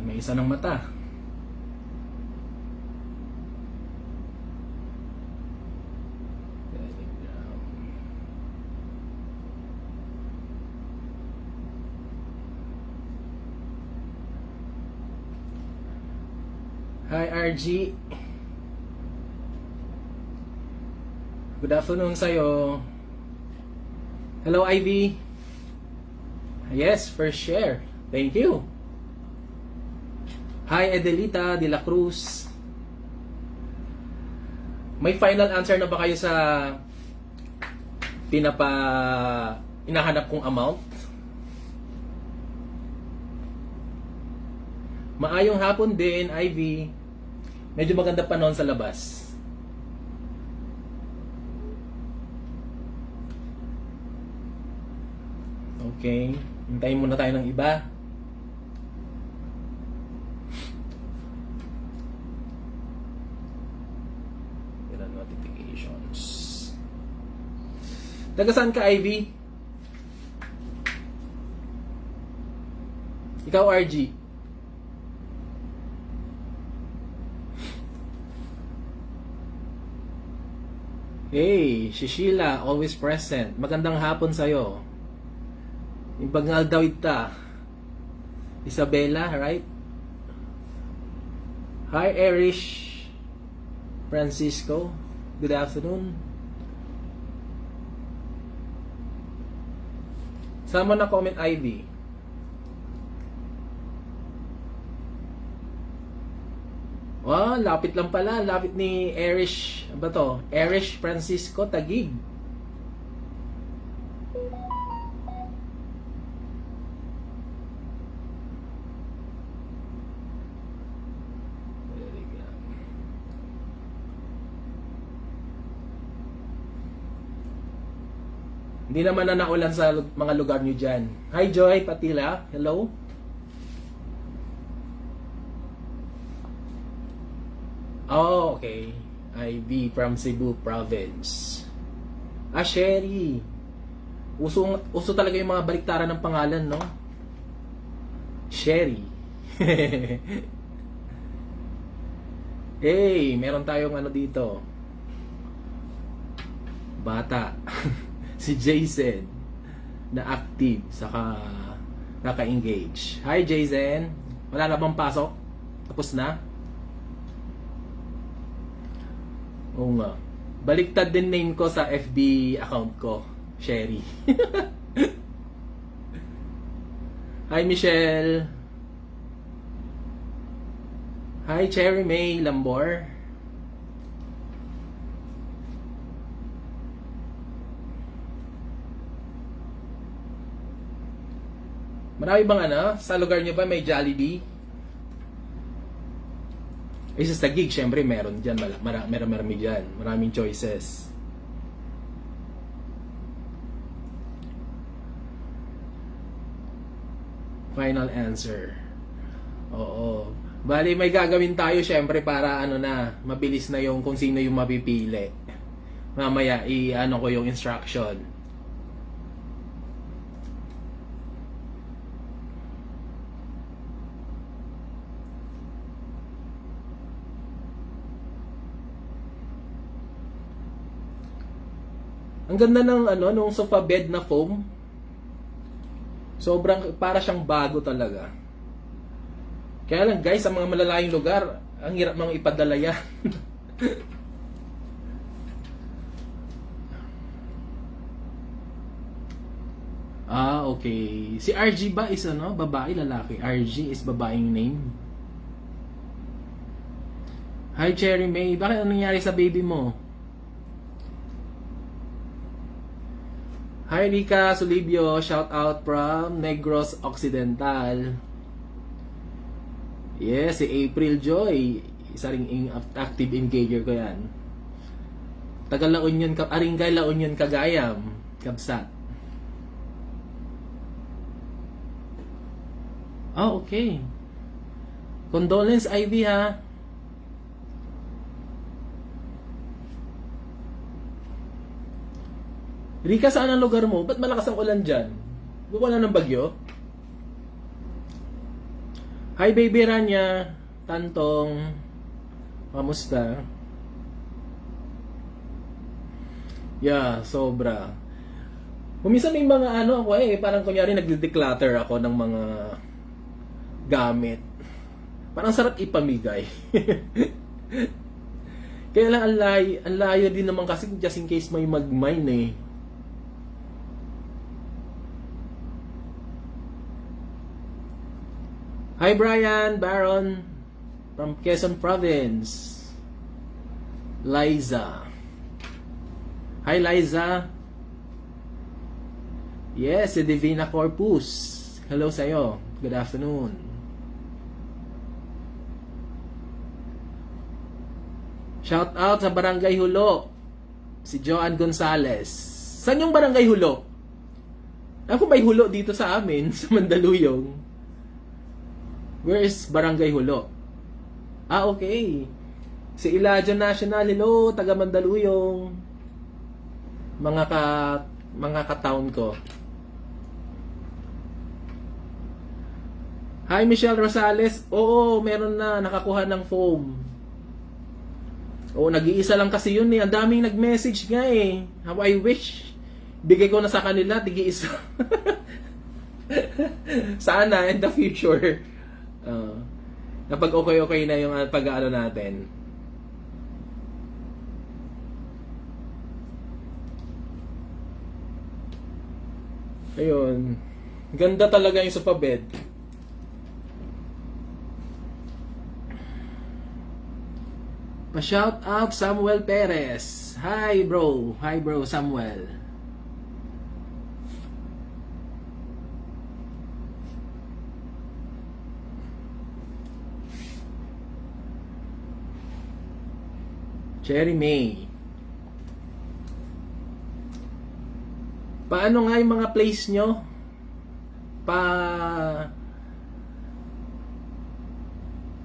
may isa ng mata. Telegram. Hi RG. Good afternoon sa'yo. Hello Ivy. Yes, first share. Thank you. Hi Edelita de la Cruz. May final answer na ba kayo sa inahanap kong amount? Maayong hapon din, Ivy. Medyo maganda pa noon sa labas. Okay. Hintayin muna tayo ng iba. Ilan notifications. Taga saan ka, Ivy? Ikaw, RG. Hey, si Sheila, always present. Magandang hapon sa'yo. Yung bagngal daw ita. Isabella, right? Hi, Erish. Francisco. Good afternoon. Sama na comment Ivy. Wow, lapit lang pala. Lapit ni Erish. Ano ba to? Erish Francisco Tagig. Hindi naman na naulan sa mga lugar nyo dyan. Hi Joy Patila. Hello. Oh, okay. IB from Cebu Province. Ah, Sherry. Uso talaga yung mga baliktaran ng pangalan, no? Sherry. Hey, meron tayong ano dito. Bata. Si Jason na active saka naka-engage. Hi Jason. Wala na bang pasok? Tapos na? Oo nga. Baliktad din name ko sa FB account ko. Sherry. Hi Michelle. Hi Cherry May Lambor. Marami bang ano? Sa lugar nyo ba may Jollibee? Isa sa gig, syempre meron dyan. Marami dyan. Maraming choices. Final answer. Oo. Bali, may gagawin tayo syempre para ano na, mabilis na yung kung sino yung mapipili. Mamaya, i-ano ko yung instruction. Ang ganda ng ano, nung sofa bed na foam. Sobrang para siyang bago talaga. Kaya lang guys, sa mga malalayong lugar, ang hirap mga ipadala yan. Ah, okay. Si RG ba is ano, babae, lalaki? RG is babaeng name. Hi Cherry May, bakit anong nangyari sa baby mo? Hi Rica Solibio, shout out from Negros Occidental. Yes, si April Joy, isa ring active engager ko yan. Taga La Union, Aringay La Union, Cagayam, Kabsat. Oh, okay. Condolence Ivy ha. Rika, saan ang lugar mo? Ba't malakas ang ulan dyan? Wala ng bagyo? Hi baby Rania, Tantong, kamusta? Yeah, sobra. Kuminsan may mga ano ako parang kunyari nagde-declutter ako ng mga gamit. Parang sarap ipamigay. Kaya lang ang layo din naman kasi just in case may mag-mine eh. Hi Brian, Baron from Quezon Province. Liza. Hi Liza. Yes, si Divina Corpus. Hello sa'yo. Good afternoon. Shout out sa Barangay Hulo. Si Joan Gonzales. Saan yung Barangay Hulo? Ako may hulo dito sa amin, sa Mandaluyong. Where is Barangay Hulo? Ah, okay. Si Elijah National. Hello, taga Mandaluyong. Mga ka-town ko. Hi Michelle Rosales. Oo, meron na nakakuha ng foam. Oo, nag-iisa lang kasi yun eh. Ang daming nag-message nga eh. How I wish. Bigay ko na sa kanila, tig-iisa. Sana in the future. Kapag okay na yung pag-aano natin. Ayun. Ganda talaga yung sofa bed. Pa-shout out Samuel Perez. Hi bro. Hi bro Samuel. Cherry May. Paano nga yung mga place nyo?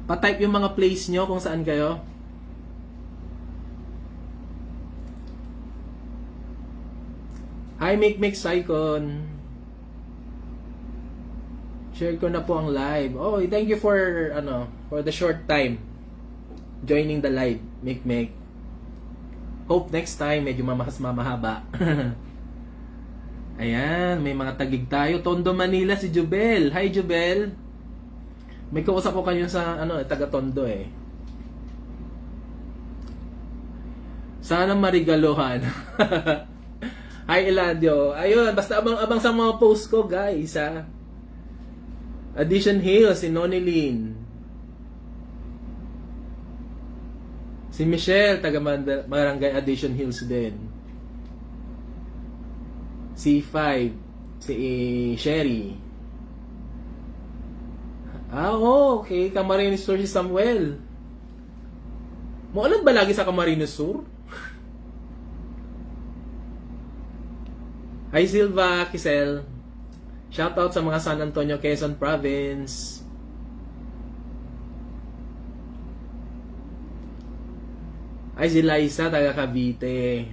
Pa-type yung mga place nyo kung saan kayo. Hi, Make Icon. Share ko na po ang live. Oh, thank you for the short time joining the live, Make. Hope next time medyo mamahaba. Ayan, may mga tagig tayo. Tondo, Manila, si Jubel. Hi, Jubel. May kausap ko kayo sa taga Tondo eh. Sana marigaluhan. Hi Eladio. Ayun, basta abang sa mga post ko, guys, ha. Addition Hills, si Nonilyn. Si Michelle, taga Barangay Addition Hills din. C5, si Sherry. Okay. Camarines Sur si Samuel. Mo alam ba lagi sa Camarines Sur? Hi Silva, Kisel. Shoutout sa mga San Antonio, Quezon Province. Ay si Liza, taga Cavite.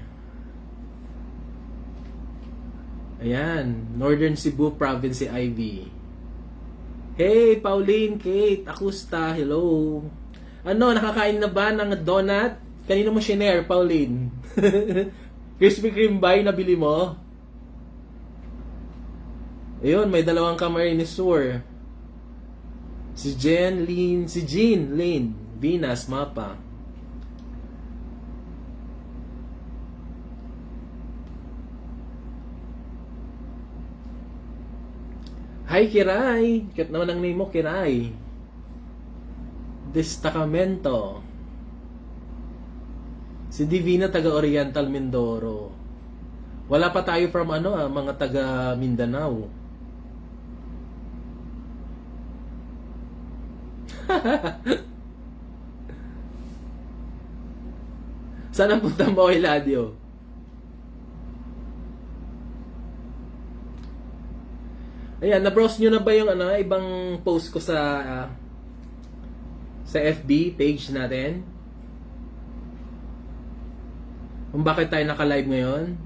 Ayan, Northern Cebu Province si Ivy. Hey, Pauline, Kate, Akusta, hello. Nakakain na ba ng donut? Kanino mo shinare, Pauline? Krispy Kreme ba yung nabili mo? Ayun, may dalawang Camarines Sur. Si Jean Lynn, Venus, Mapa. Hi, Kiray. Cute naman ang name mo, Kiray. Destacamento. Si Divina, taga Oriental, Mindoro. Wala pa tayo from mga taga Mindanao. Saan ang punta mo, Eladio? Ayan, na-browse nyo na ba yung ibang post ko sa FB page natin? Kung bakit tayo naka-live ngayon?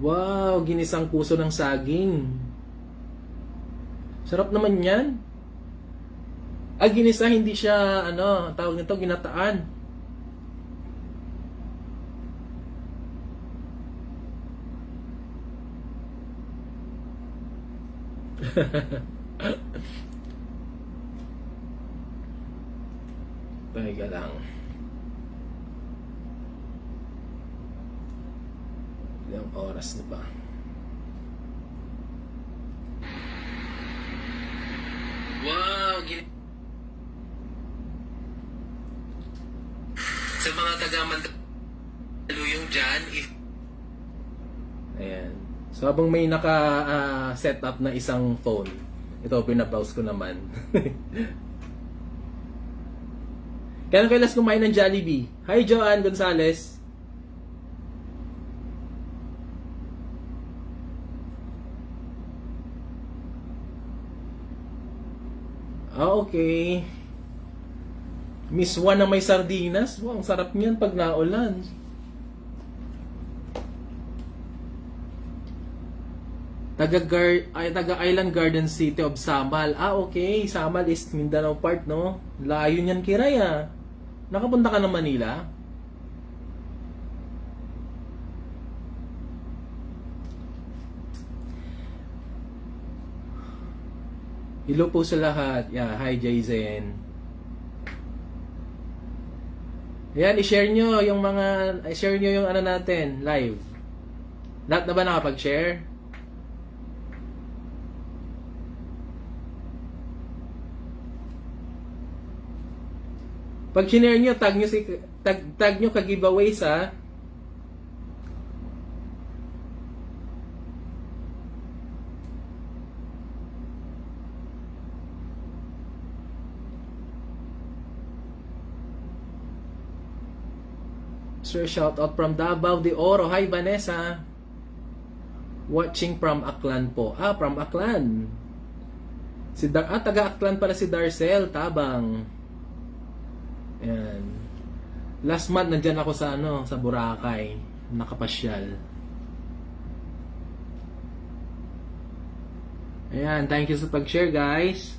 Wow, ginisang puso ng saging. Sarap naman yan. Ginisa, hindi siya, ano, tawag nito, ginataan. Teka lang. Ilang oras na ba? Wow! Sa mga taga-Mandaluyong dyan, ayan. So habang may naka-set up na isang phone, ito, pinabrowse ko naman. Kailan kayo last kumain ng Jollibee? Hi, Joanne Gonzalez. Okay. Miss One na may sardinas. Wow, ang sarap niyan pag naulan. Taga Island Garden City of Samal. Okay. Samal is Mindanao part, no? Layo niyan, Kiray, ah. Nakapunta ka ng Manila? Hello po sa lahat. Yeah, hi Jayzen. Ayan, i-share nyo yung i-share nyo yung ano natin, live. Lahat na ba nakapag-share? Pag share nyo, tag nyo ka-giveaways, ha? Sir, shout out from Davao de Oro. Hi, Vanessa. Watching from Aklan po. From Aklan. Taga Aklan pala si Darcel Tabang. Ayan. Last month nandyan ako sa sa Boracay, nakapasyal. Ayan, thank you sa pag-share, guys.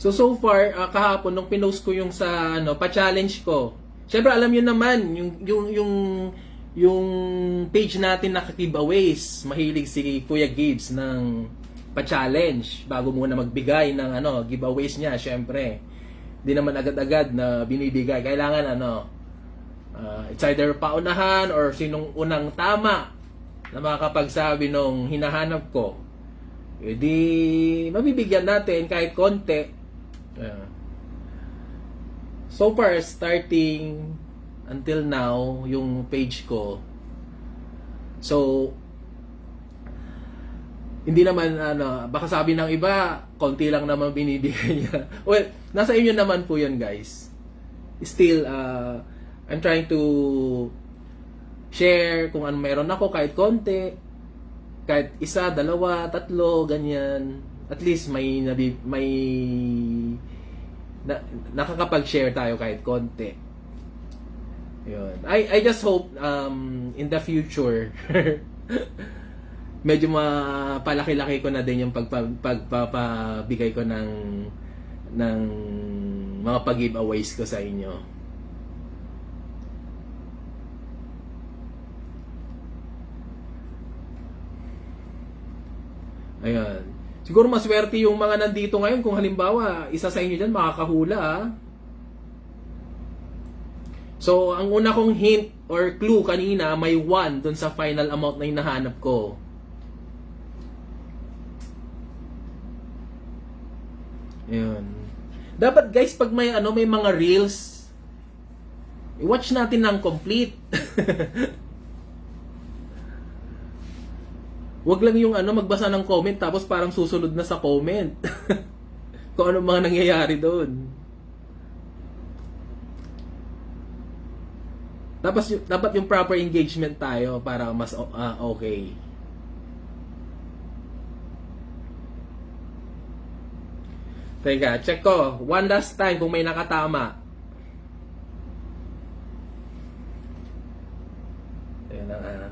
So far, kahapon nung pinost ko yung sa pa-challenge ko. Syempre alam niyo naman yung page natin na giveaways. Mahilig si Kuya Gibbs ng pa-challenge bago muna magbigay ng giveaways niya, syempre. Hindi naman agad-agad na binibigay. Kailangan it's either paunahan or sinong unang tama na makakapagsabi nung hinahanap ko. Di mabibigyan natin kahit konti. So far, starting until now, yung page ko. So, hindi naman, baka sabi ng iba, konti lang naman binibigay niya. Well, nasa inyo naman po yun, guys. Still, I'm trying to share kung ano meron ako, kahit konti. Kahit isa, dalawa, tatlo, ganyan. At least nakakapag-share tayo kahit konti. Yun. I just hope in the future medyo mapalaki-laki ko na din yung pagpapabigay ko ng mga pag-giveaways ko sa inyo. Ayan. Siguro maswerte yung mga nandito ngayon kung halimbawa isa sa inyo dyan makakahula, ha? So, ang una kong hint or clue kanina, may 1 dun sa final amount na hinahanap ko. Ayun. Dapat guys, pag may mga reels, i-watch natin ng complete. Wag lang yung magbasa ng comment tapos parang susunod na sa comment. Kung ano mga nangyayari doon. Dapat yung proper engagement tayo para mas okay. Teka, check ko. One last time kung may nakatama. Ayan na.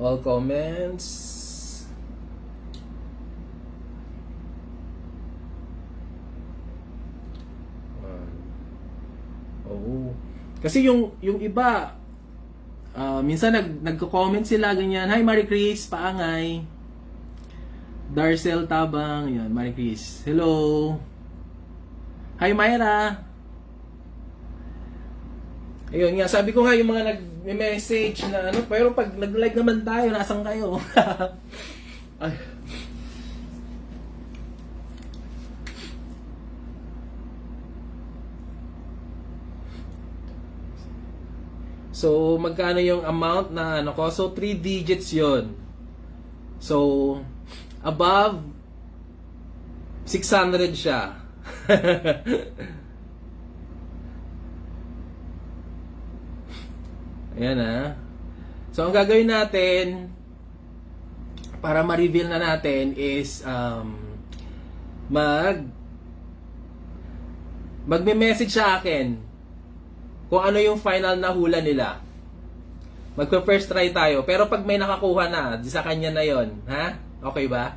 All comments. Oh. Kasi yung iba, minsan nagko-comment sila ganyan. Hi Marie Chris, paangay. Darcel Tabang, yan, Marie Chris. Hello. Hi Myra. Ayun nga, sabi ko nga yung mga nag-message na ano, pero pag nag-like naman tayo, nasan kayo? Ay. So, magkano yung amount na ano ko? So, 3 digits yon. So, above 600 siya. Ayan na. So, ang gagawin natin para ma-reveal na natin is magme-message sa akin kung ano yung final na hula nila. Magpa-first try tayo. Pero pag may nakakuha na, sa kanya na yon, ha? Okay ba?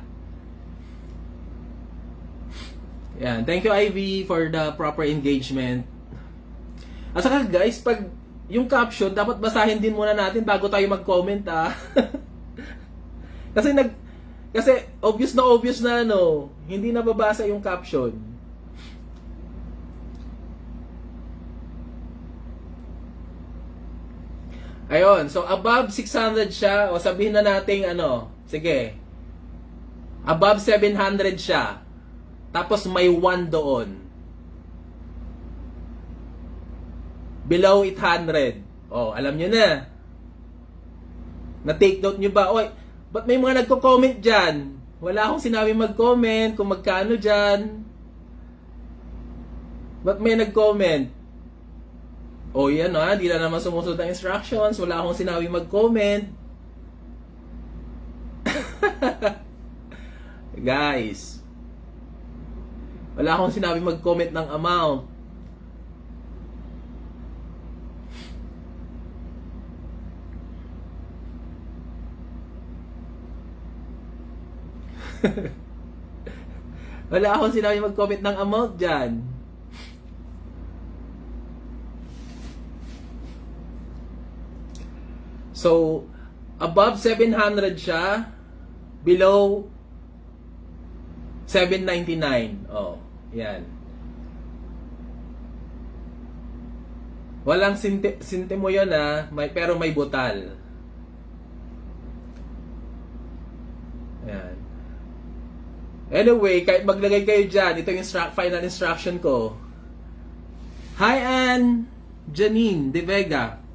Yan. Thank you, Ivy, for the proper engagement. At saka guys, pag yung caption, dapat basahin din muna natin bago tayo mag-comment, ah. Kasi obvious na ano, hindi nababasa yung caption. Ayun, so above 600 siya, o sabihin na natin ano, sige, above 700 siya, tapos may 1 doon. Below 800, oh, alam nyo na. Na-take note nyo ba? Oy, ba't may mga nagko-comment dyan? Wala akong sinabi mag-comment kung magkano dyan. Ba't may nag-comment? O yan ha, di na naman sumusunod ang instructions. Wala akong sinabi mag-comment. Guys, wala akong sinabi mag-comment ng amount. Wala akong sinabi mag-comment ng amount dyan. So, above 700 siya, below 799. Oh, yan. Walang sintimo yun ha, pero may butal. Yan. Anyway, kahit maglagay kayo dyan, ito yung final instruction ko. Hi Ann Janine De Vega.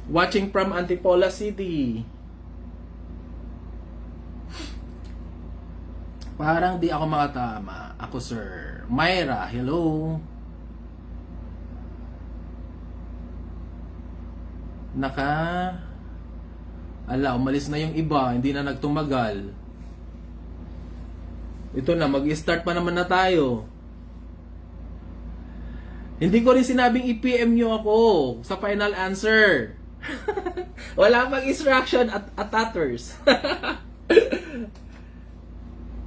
Watching from Antipolo City. Parang di ako makatama. Ako sir. Myra, hello. Umalis na yung iba. Hindi na nagtumagal. Ito na, mag-start pa naman na tayo. Hindi ko rin sinabing i-PM nyo ako sa final answer. Wala pang instruction at attackers.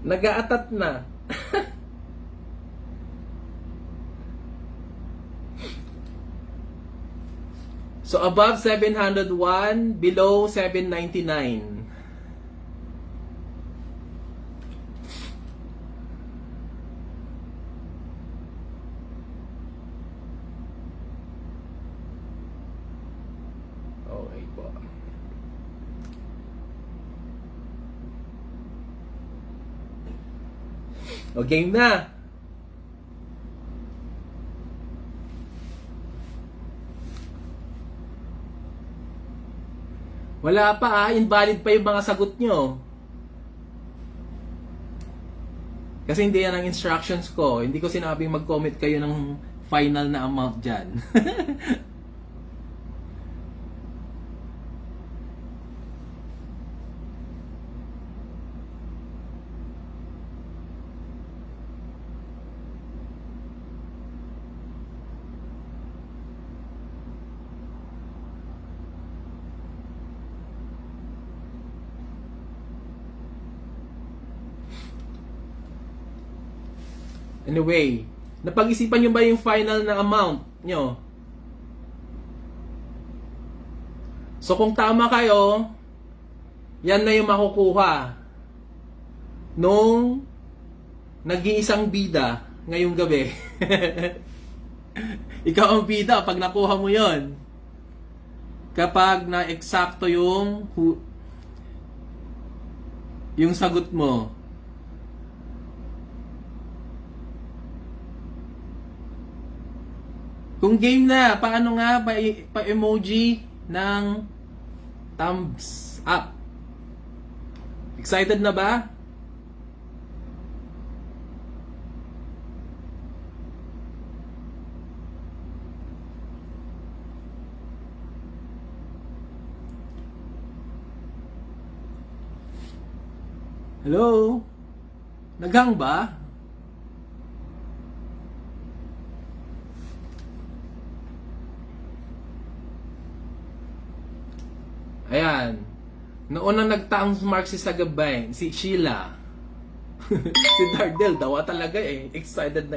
Nag-a-attack na. So above 701, below 799. Okay po. O, game na. Wala pa invalid pa yung mga sagot nyo. Kasi hindi yan ang instructions ko. Hindi ko sinabing mag-comment kayo ng final na amount dyan. Anyway, napag-isipan nyo ba yung final na amount nyo? So kung tama kayo, yan na yung makukuha nung nag-iisang bida ngayong gabi. Ikaw ang bida pag nakuha mo yon. Kapag na-eksakto yung sagot mo. Kung game na, paano nga pa-emoji ng thumbs up? Excited na ba? Hello? Naghang ba? Ayan. Noon na nagtaang Marxist sa gabay, si Sheila. Si Dardel, dawa talaga eh. Excited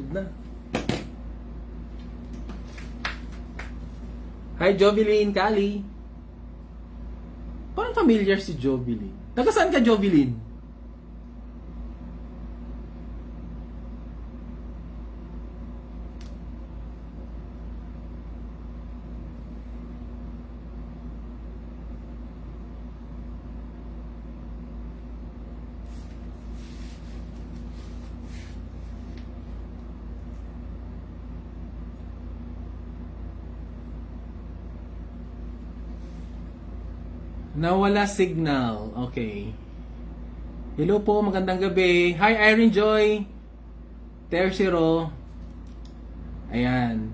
na. Hi, Jovelyn, Kali. Parang familiar si Jovelyn. Taga saan ka, Jovelyn? Nawala signal. Okay. Hello po, magandang gabi. Hi, Irene Joy. Tercero. Ayan.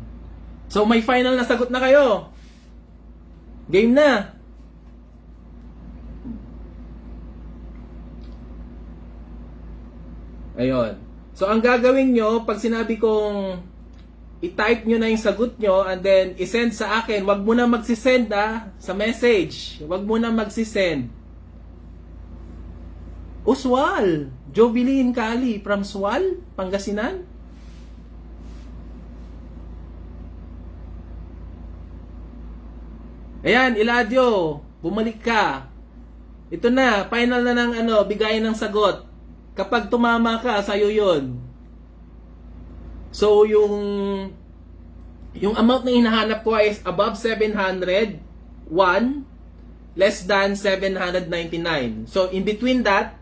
So, may final na sagot na kayo. Game na. Ayun. So, ang gagawin nyo, pag sinabi kong i-type nyo na yung sagot nyo and then i-send sa akin. Wag mo na magsisend sa message. Wag mo na magsisend. Uswal. Jovelyn Kali from Swal, Pangasinan. Ayan, Iladio. Bumalik ka. Ito na, final na ng bigay ng sagot. Kapag tumama ka, sa'yo yun. So, yung amount na hinahanap ko is above 700, 1, less than 799. So, in between that,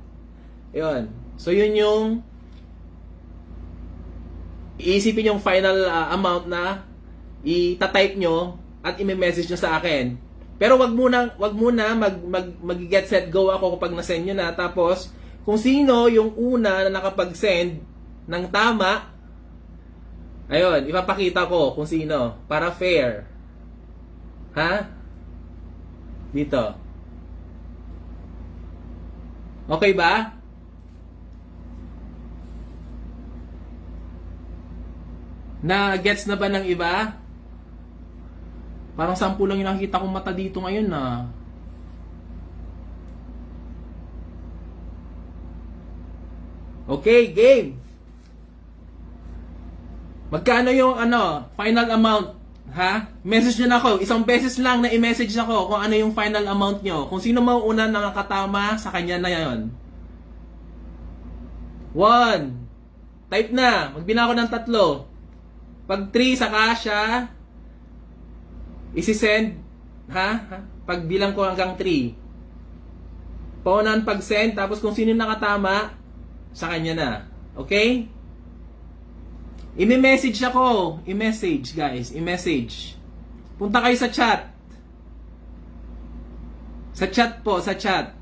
yun. So, yun yung iisipin yung final amount na itatype nyo at i-message nyo sa akin. Pero wag muna mag-get set go ako kapag na-send nyo na. Tapos, kung sino yung una na nakapag-send ng tama, ayun, ipapakita ko kung sino. Para fair. Ha? Dito. Okay ba? Na-gets na ba ng iba? Parang 10 lang yung nakikita kong mata dito ngayon na. Okay, game. Magkano yung final amount? Ha? Message nyo na ako. Isang beses lang na i-message ako kung ano yung final amount nyo. Kung sino mauuna nakakatama, sa kanya na yon. 1. Type na. Magbina ako ng 3. Pag 3 saka siya isi-send. Ha? Pag bilang ko hanggang 3. Paunahan pag-send. Tapos kung sino nakatama, sa kanya na. Okay? I-message ako. I-message, guys. I-message. Punta kayo sa chat. Sa chat po, sa chat.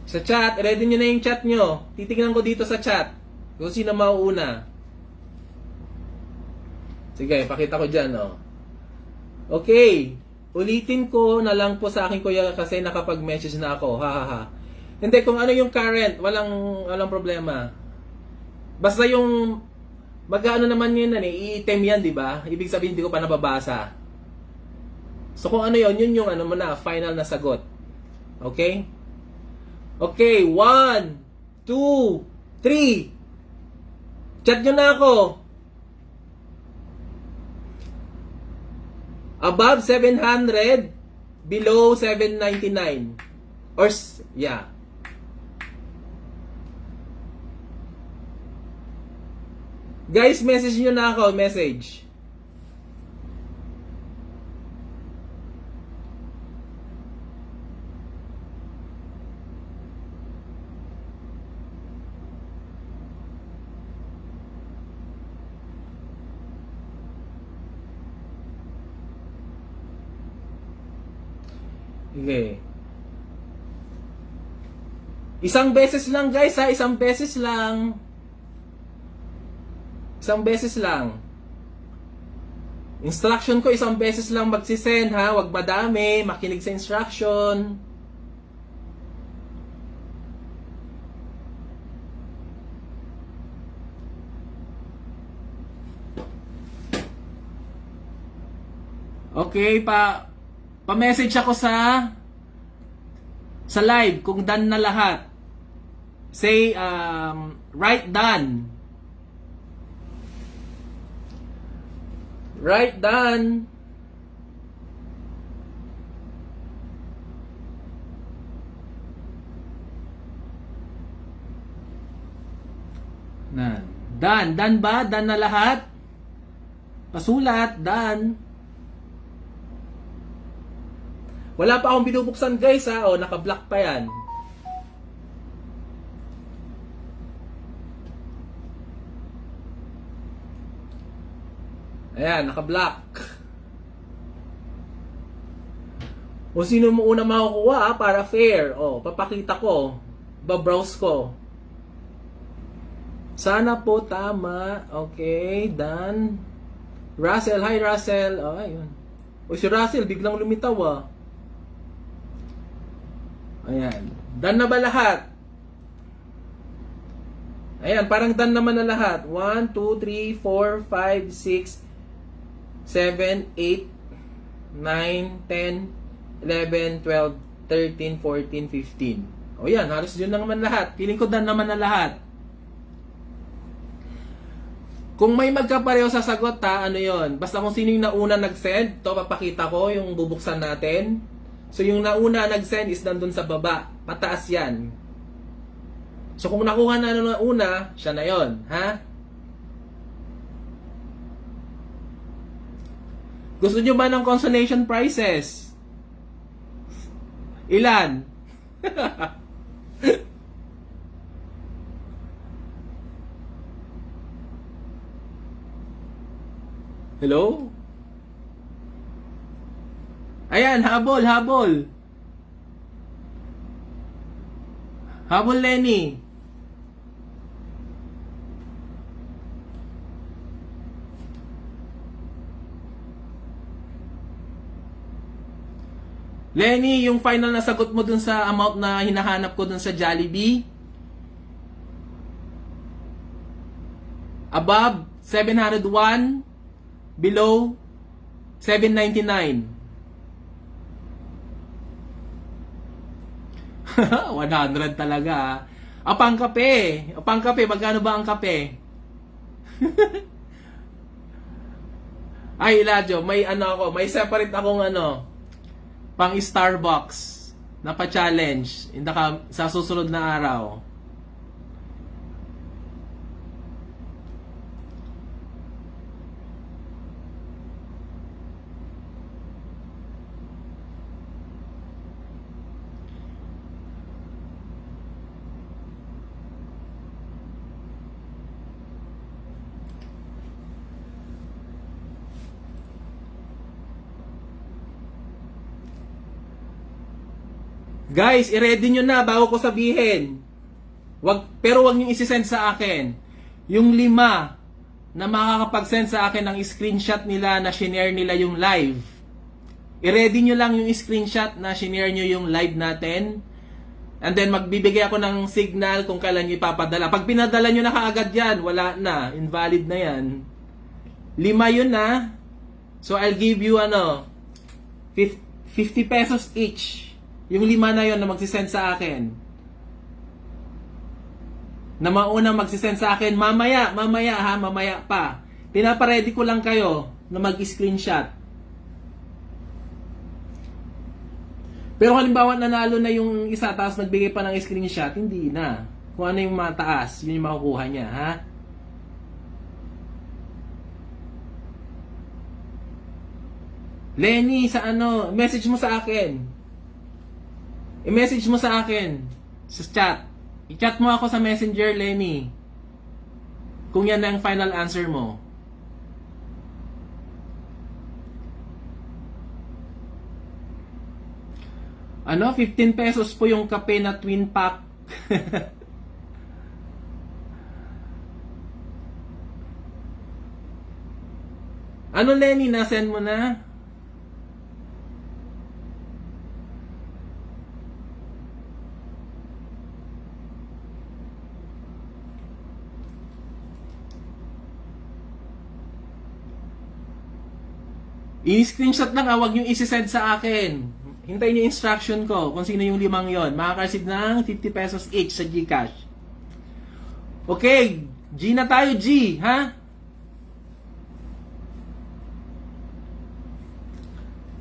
Sa chat, ready nyo na yung chat nyo. Titignan ko dito sa chat. Kung sino mauuna. Sige, pakita ko dyan, oh. Okay. Ulitin ko na lang po sa akin, kuya, kasi nakapag-message na ako. Ha, ha, ha. Hindi, kung ano yung current, walang problema. Basta yung mag-ano naman yun, i-item yan, di ba? Ibig sabihin, hindi ko pa nababasa. So, kung ano yun yung mo na, final na sagot. Okay? Okay, 1, 2, 3. Chat nyo na ako. Above 700, below 799. Or, yeah. Guys, message nyo na ako. Message. Okay. Isang beses lang guys ha, isang beses lang. Isang beses lang. Instruction ko isang beses lang magsisend ha, wag madami, makinig sa instruction. Okay, pa-message ako sa live kung done na lahat. Say, write done. Write done. Done. Done ba? Done na lahat? Pasulat. Done. Wala pa akong binubuksan guys ha. O, naka-block pa yan. Ayan, naka-block. O sino mo una makukuha ha, para fair. O, papakita ko. Babrowse ko. Sana po tama. Okay, done. Russell, hi Russell. O, ayun. O si Russell, biglang lumitaw ah. Ayan. Done na ba lahat? Ayan, parang done naman na lahat. 1, 2, 3, 4, 5, 6, 7, 8, 9, 10, 11, 12, 13, 14, 15. O yan, halos yun na naman lahat. Feeling ko done naman na lahat. Kung may magkapareho sa sagot ha, ano yon? Basta kung sino yung nauna nag-send, to papakita ko yung bubuksan natin. So yung nauna nag-send is nandun sa baba. Pataas yan. So kung nakuha na ano na una, siya na yon, ha? Gusto nyo ba ng consolation prizes? Ilan? Hello? Ayan, habol, habol. Habol, Lenny. Lenny, yung final na sagot mo dun sa amount na hinahanap ko dun sa Jollibee. Above 701, below 799. 100 talaga. Apang kape. Apang kape, magkano ba ang kape? Ay, Eladio, may ano ako, may separate akong ano, pang Starbucks na pa-challenge sa susunod na araw. Guys, i-ready nyo na bago ko sabihin. Pero wag nyo isi-send sa akin. Yung 5 na makakapag-send sa akin ng screenshot nila na shinare nila yung live. I-ready nyo lang yung screenshot na shinare nyo yung live natin. And then magbibigay ako ng signal kung kailan nyo ipapadala. Pag pinadala nyo na kaagad yan, wala na. Invalid na yan. 5 yun na. So I'll give you 50 pesos each. Yung 5 na yon na magsisend sa akin. na mauna magsisend sa akin, mamaya ha, mamaya pa. Pinapaready ko lang kayo na mag-screenshot. Pero halimbawa nanalo na yung isa tapos nagbigay pa ng screenshot, hindi na. Kung ano yung mataas, yun yung makukuha niya, ha? Lenny, sa ano, message mo sa akin. I-message mo sa akin sa chat. I-chat mo ako sa Messenger, Lenny. Kung yan na ang final answer mo. Ano, 15 pesos po yung kape na twin pack. Ano, Lenny, nasend mo na? I-screenshot lang, wag nyo isi-send sa akin. Hintayin nyo instruction ko kung sino yung 5 yon. Makaka-receive ng 50 pesos each sa GCash. Okay, G na tayo, G, ha?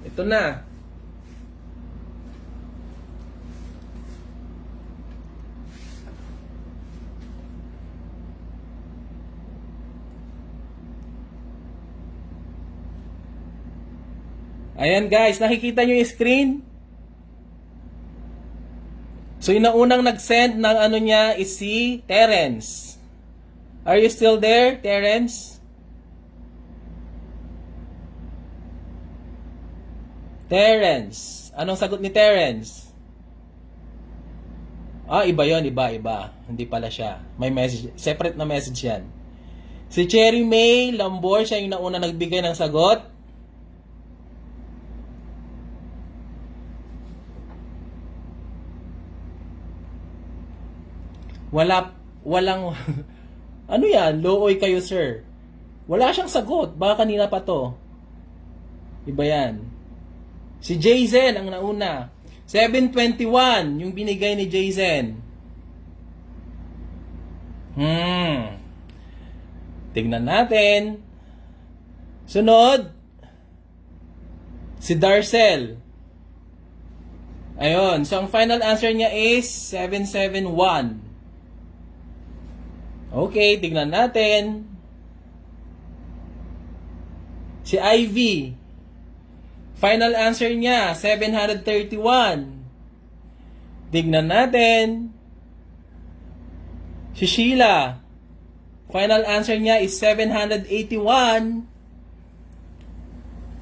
Ito na. Ayan guys, nakikita nyo yung screen? So yung naunang nag-send ng ano niya is si Terence. Are you still there, Terence? Terence. Anong sagot ni Terence? Iba yon, iba. Hindi pala siya. May message, separate na message yan. Si Cherry May Lambor, siya yung nauna nagbigay ng sagot. Walang, ano yan, looy kayo sir. Wala siyang sagot, baka kanina pa to. Iba yan. Si Jayzen ang nauna. 721, yung binigay ni Jayzen. Tingnan natin. Sunod. Si Darcel. Ayun, so ang final answer niya is 771. Okay, tignan natin. Si Ivy. Final answer niya, 731. Tignan natin. Si Sheila. Final answer niya is 781.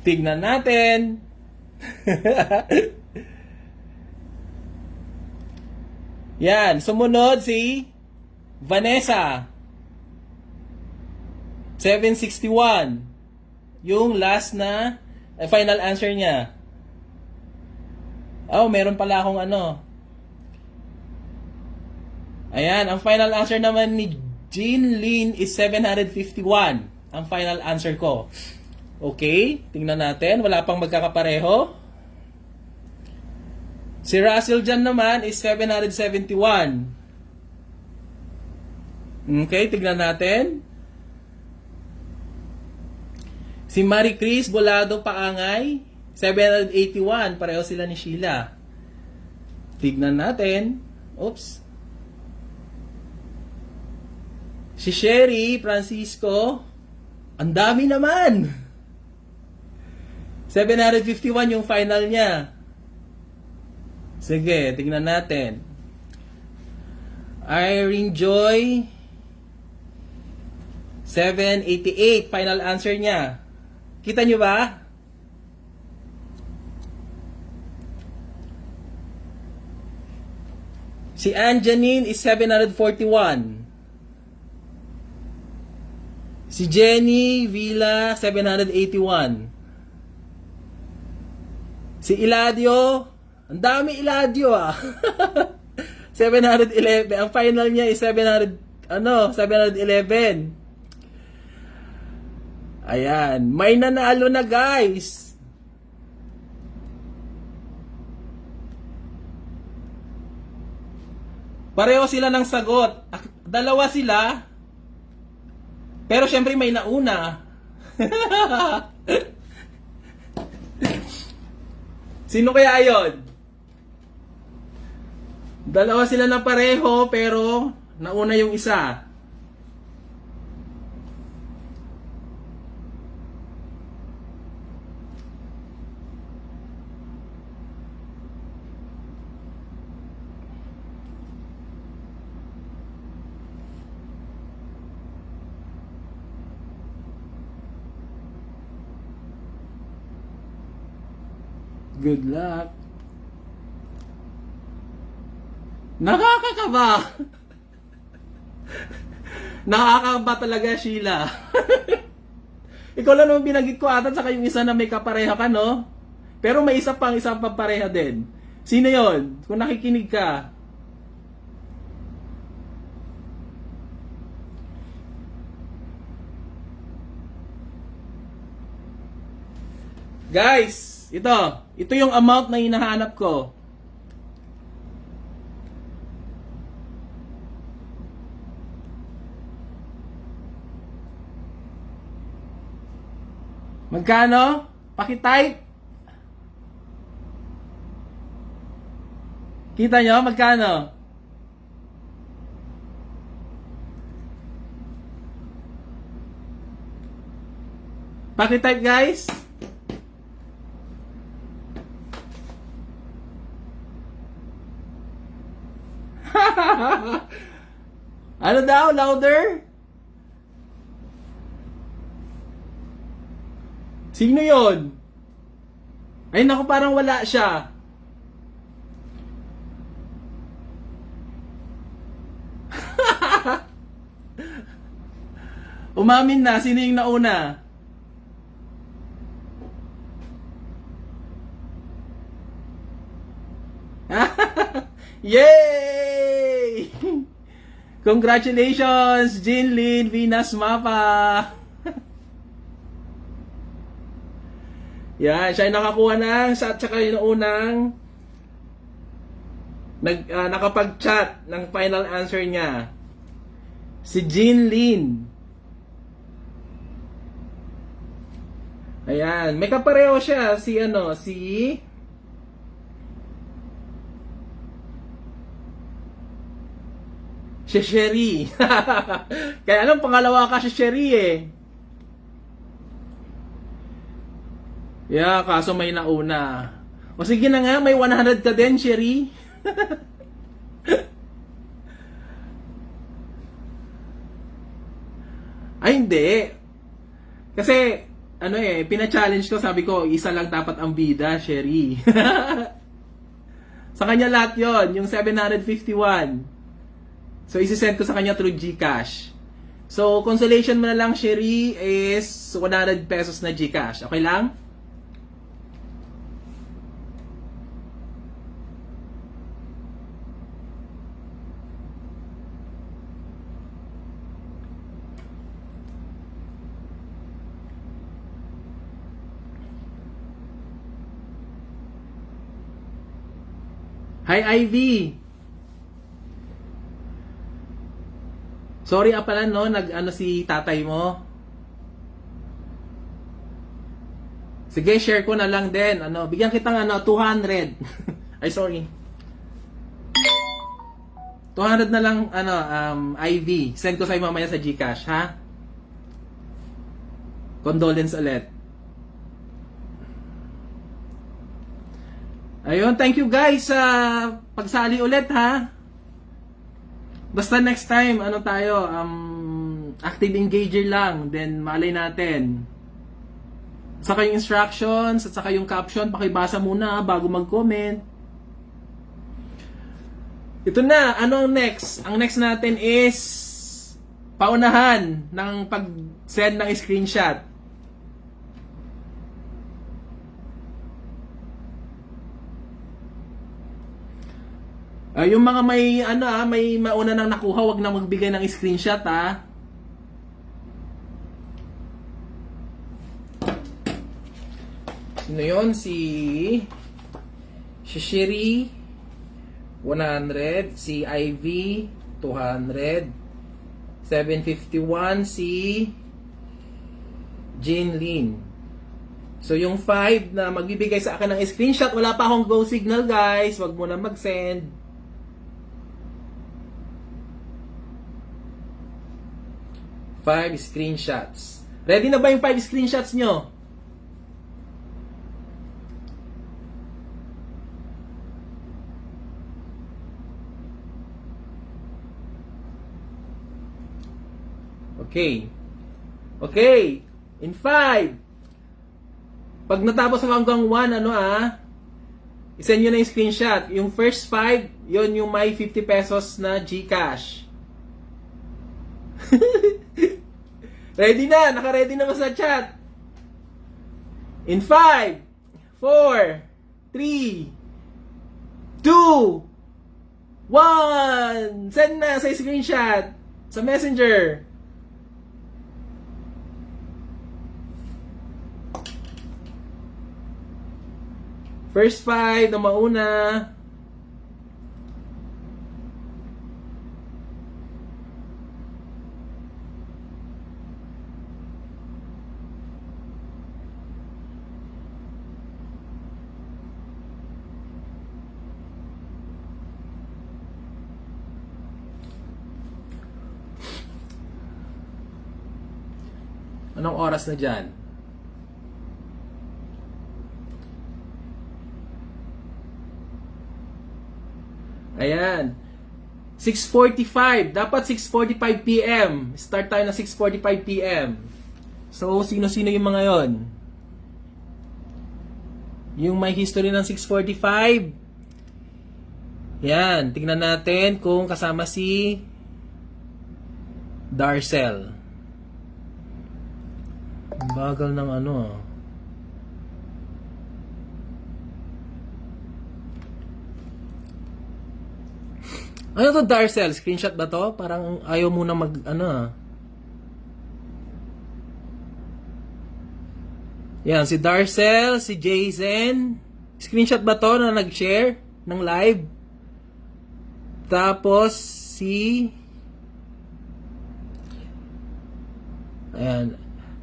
Tignan natin. Yan, sumunod si Vanessa. 761. Yung last na final answer niya. Meron pala akong ano. Ayan, ang final answer naman ni Jean Lynn is 751. Ang final answer ko. Okay, tingnan natin. Wala pang magkakapareho. Si Russell Jan naman is 771. Okay, tignan natin. Si Marie Chris Bolado Paangay, 781. Pareho sila ni Sheila. Tignan natin. Oops. Si Sherry Francisco, ang dami naman. 751 yung final niya. Sige, tignan natin. Irene Joy, 788, final answer niya. Kita nyo ba? Si Ann Janine is 741. Si Jenny Villa, 781. Si Iladio, ang dami Iladio 711. Ang final niya is 711. Ayan, may nanalo na guys. Pareho sila ng sagot. Dalawa sila. Pero syempre may nauna. Sino kaya yon? Dalawa sila na pareho pero nauna yung isa. Good luck. Nakakakaba. Nakakakaba talaga, Sheila. Ikaw lang naman binanggit ko ata saka yung isa na may kapareha ka, no? Pero may isa pa pareha din. Sino yon? Kung nakikinig ka. Guys, ito yung amount na hinahanap ko. Magkano? Paki-type. Kita nyo? Magkano? Paki-type, guys. Ano daw? Louder? Sino yon? Ay naku, parang wala siya. Umamin na. Sino yung nauna? Yay! Congratulations, Jinlin Venus Mapa! Yan, siya ay nakakuha ng at saka yung unang nakapag-chat ng final answer niya. Si Jinlin. Ayan, may kapareho siya si si Sherry. Kaya alam, pangalawa ka si Sherry eh. Yeah, kaso may nauna. O sige na nga, may 100 ka din, Sherry. Ay, hindi. Kasi, pina-challenge ko, sabi ko, isa lang dapat ang bida, Sherry. Sa kanya lahat yon, yung 751. So, isi-send ko sa kanya through GCash. So, consolation mo na lang, Sherry, is 100 pesos na GCash. Okay lang? Hi, Ivy! Sorry pala, no? Si tatay mo. Sige, share ko na lang din. Bigyan kitang 200. Ay, sorry. 200 na lang, IV. Send ko sa'yo mamaya sa GCash, ha? Condolence ulit. Ayun, thank you guys sa pagsali ulit, ha? Basta next time, active engager lang, then malay natin. Saka yung instructions, at saka yung caption, pakibasa muna bago mag-comment. Ito na, ano ang next? Ang next natin is paunahan ng pag-send ng screenshot. Yung mga may mauna nang nakuha, wag na magbigay ng screenshot, ha. Sino yun? Si Sherry 100. Si Ivy, 200. 751 si Jean Lynn. So, yung 5 na magbibigay sa akin ng screenshot, wala pa akong go signal, guys. Wag mo na mag-send. Five screenshots. Ready na ba yung 5 screenshots nyo? Okay. Okay. In 5. Pag natapos ang hanggang 1, isend nyo na yung screenshot. Yung first 5, yon yung may 50 pesos na GCash. Ready na. Naka-ready na ba sa chat? In 5, 4, 3, 2, 1. Send na sa screenshot. Sa messenger. First 5 na mauna. Anong oras na dyan? Ayan. 6:45. Dapat 6:45 PM. Start tayo na 6:45 PM. So, sino-sino yung mga yon? Yung may history ng 6:45. Yan. Tingnan natin kung kasama si Darcel. Ang bagal ng Ano to, Darcel? Screenshot ba to? Parang ayaw muna Yan, si Darcel, si Jason. Screenshot ba to na nag-share ng live? Tapos, Ayan.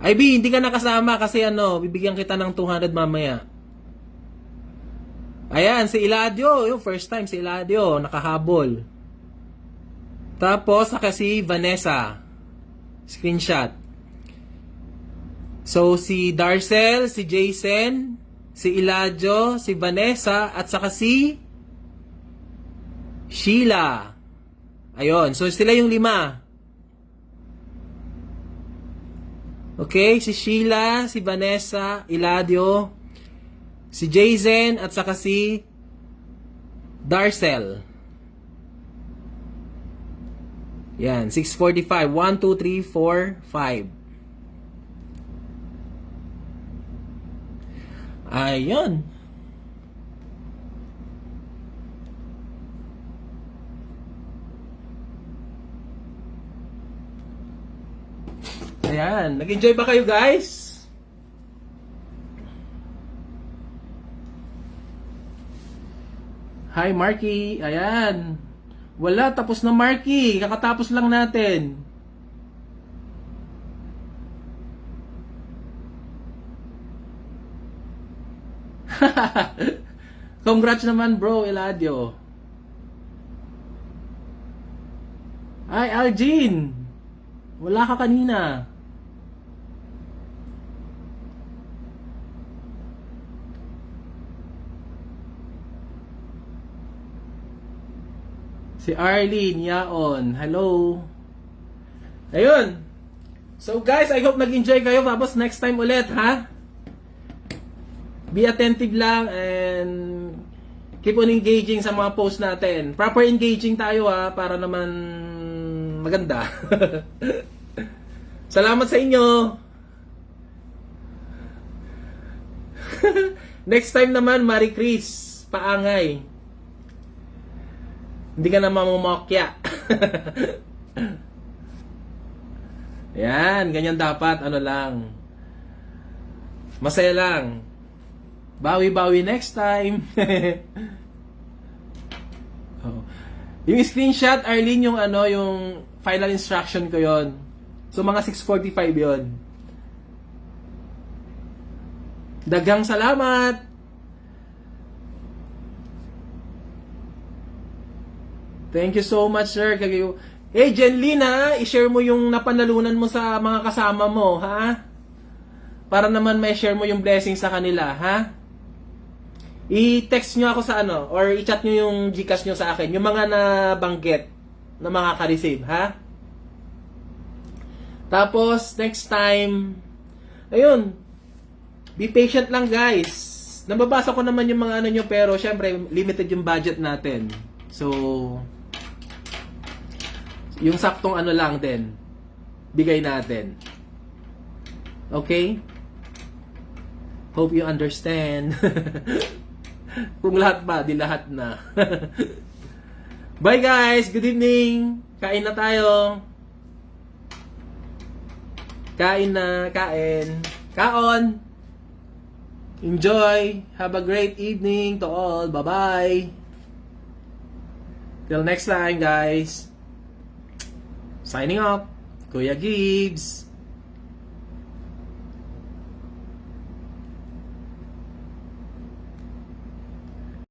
IB, hindi ka nakasama kasi bibigyan kita ng 200 mamaya. Ayan, si Eladio. Yung first time si Eladio, nakahabol. Tapos, saka si Vanessa. Screenshot. So, si Darcel, si Jason, si Eladio, si Vanessa, at saka si Sheila. Ayun. So, sila yung 5. Okay? Si Sheila, si Vanessa, Eladio, si Jason, at saka si Darcel. Yan, 6:45. 1, 2, 3, 4, 5. Ayun. Ayan. Nag-enjoy ba kayo, guys? Hi, Marky. Ayan. Wala, tapos na, Marky. Kakatapos lang natin. Congrats naman, bro, Eladio. Ay, Algin. Wala ka kanina. Si Arlene Yaon. Hello. Ayun. So guys, I hope nag-enjoy kayo. Tapos next time ulit, ha? Be attentive lang and keep on engaging sa mga posts natin. Proper engaging tayo, ha, para naman maganda. Salamat sa inyo. Next time naman, Marie Chris, paangay. Hindi ka na mamumokya. Yan, ganyan dapat. Lang. Masaya lang. Bawi-bawi next time. Oo. Yung screenshot, Arlene, yung ano, yung final instruction ko yon. So, mga 6:45 yon. Daghang salamat! Thank you so much, sir. Hey, Jenlyn, ha? I-share mo yung napanalunan mo sa mga kasama mo, ha? Para naman may share mo yung blessing sa kanila, ha? I-text nyo ako sa ano, or i-chat nyo yung Gcash nyo sa akin, yung mga nabanggit na makaka-receive, ha? Tapos, next time, ayun, be patient lang, guys. Nababasa ko naman yung mga ano nyo, pero syempre, limited yung budget natin. So, yung saktong ano lang din, bigay natin. Okay? Hope you understand. Kung lahat ba, di lahat na. Bye guys! Good evening! Kain na tayo! Kain na! Kain! Kaon! Enjoy! Have a great evening to all! Bye-bye! Till next time guys! Signing off! Kuya Gibbs!